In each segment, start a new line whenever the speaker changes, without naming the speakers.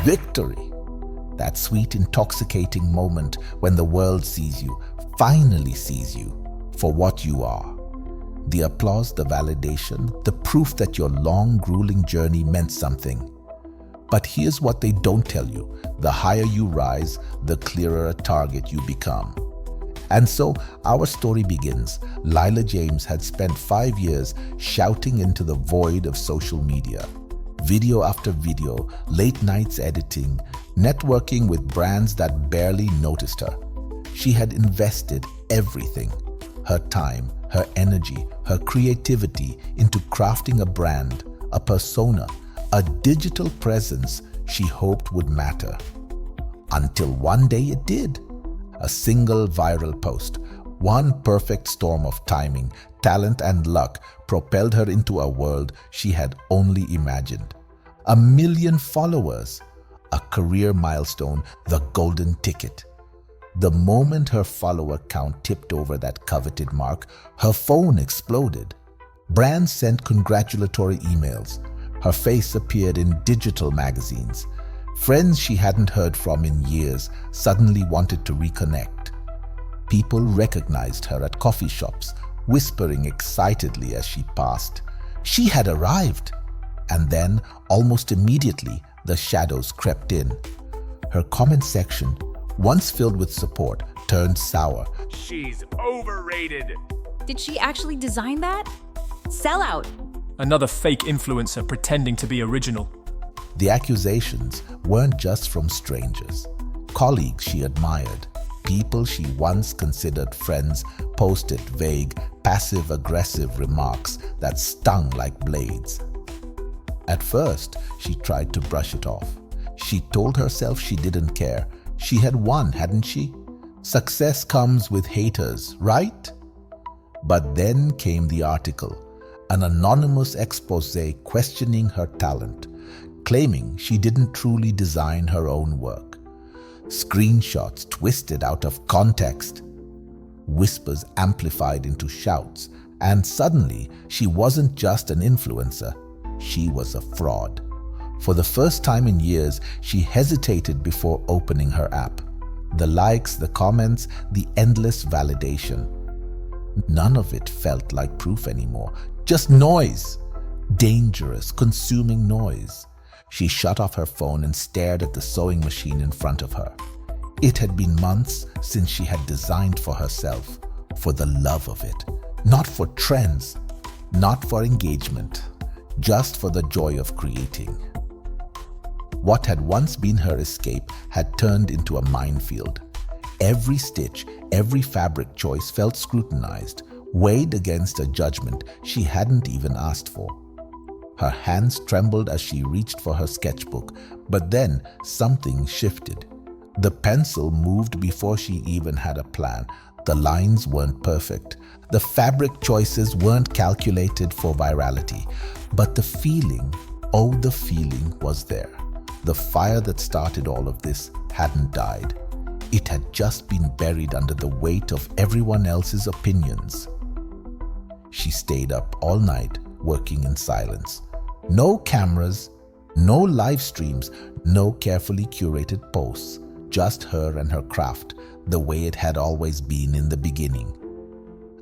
victory. That sweet, intoxicating moment when the world sees you, finally sees you, for what you are. The applause, the validation, the proof that your long, grueling journey meant something. But here's what they don't tell you. The higher you rise, the clearer a target you become. And so our story begins. Lila James had spent 5 years shouting into the void of social media. Video after video, late nights editing, networking with brands that barely noticed her. She had invested everything, her time, her energy, her creativity into crafting a brand, a persona, a digital presence she hoped would matter. Until one day it did. A single viral post, one perfect storm of timing, talent and luck propelled her into a world she had only imagined. 1 million followers, a career milestone, the golden ticket. The moment her follower count tipped over that coveted mark, her phone exploded. Brands sent congratulatory emails. Her face appeared in digital magazines. Friends she hadn't heard from in years suddenly wanted to reconnect. People recognized her at coffee shops, whispering excitedly as she passed. She had arrived. And then, almost immediately, the shadows crept in. Her comment section, once filled with support, turned sour.
She's overrated.
Did she actually design that? Sellout.
Another fake influencer pretending to be original.
The accusations weren't just from strangers. Colleagues she admired, people she once considered friends, posted vague, passive-aggressive remarks that stung like blades. At first, she tried to brush it off. She told herself she didn't care. She had won, hadn't she? Success comes with haters, right? But then came the article, an anonymous expose questioning her talent, claiming she didn't truly design her own work. Screenshots twisted out of context, whispers amplified into shouts, and suddenly she wasn't just an influencer, she was a fraud. For the first time in years, she hesitated before opening her app. The likes, the comments, the endless validation. None of it felt like proof anymore, just noise. Dangerous, consuming noise. She shut off her phone and stared at the sewing machine in front of her. It had been months since she had designed for herself, for the love of it, not for trends, not for engagement, just for the joy of creating. What had once been her escape had turned into a minefield. Every stitch, every fabric choice felt scrutinized, weighed against a judgment she hadn't even asked for. Her hands trembled as she reached for her sketchbook, but then something shifted. The pencil moved before she even had a plan. The lines weren't perfect. The fabric choices weren't calculated for virality. But the feeling, oh, the feeling was there. The fire that started all of this hadn't died. It had just been buried under the weight of everyone else's opinions. She stayed up all night, working in silence. No cameras, no live streams, no carefully curated posts, just her and her craft, the way it had always been in the beginning.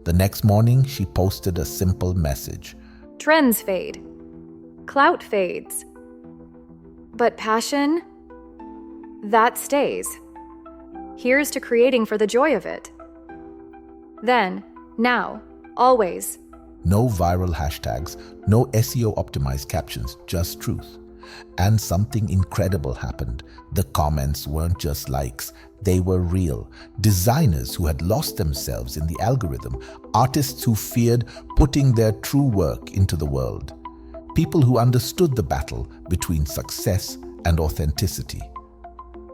The next morning, she posted a simple message.
Trends fade. Clout fades. But passion, that stays. Here's to creating for the joy of it. Then, now, always.
No viral hashtags, no SEO-optimized captions, just truth. And something incredible happened. The comments weren't just likes, they were real. Designers who had lost themselves in the algorithm, artists who feared putting their true work into the world. People who understood the battle between success and authenticity.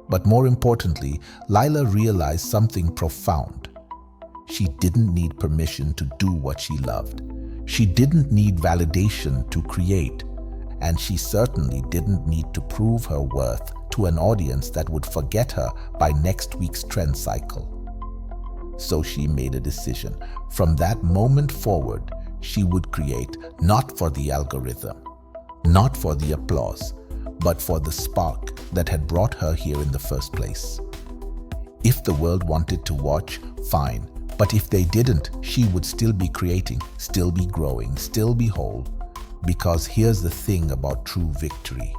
But more importantly, Lila realized something profound. She didn't need permission to do what she loved. She didn't need validation to create. And she certainly didn't need to prove her worth to an audience that would forget her by next week's trend cycle. So she made a decision. From that moment forward, she would create not for the algorithm, not for the applause, but for the spark that had brought her here in the first place. If the world wanted to watch, fine. But if they didn't, she would still be creating, still be growing, still be whole. Because here's the thing about true victory.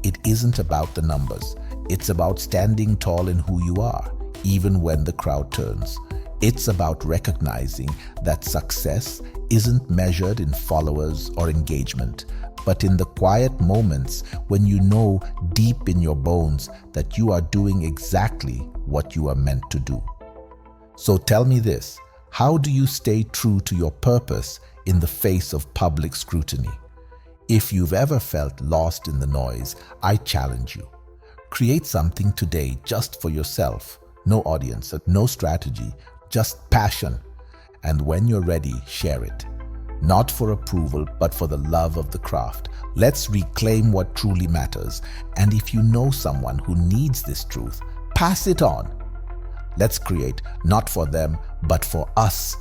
It isn't about the numbers. It's about standing tall in who you are, even when the crowd turns. It's about recognizing that success isn't measured in followers or engagement, but in the quiet moments when you know deep in your bones that you are doing exactly what you are meant to do. So tell me this, how do you stay true to your purpose in the face of public scrutiny? If you've ever felt lost in the noise, I challenge you. Create something today just for yourself. No audience, no strategy, just passion. And when you're ready, share it. Not for approval, but for the love of the craft. Let's reclaim what truly matters. And if you know someone who needs this truth, pass it on. Let's create not for them, but for us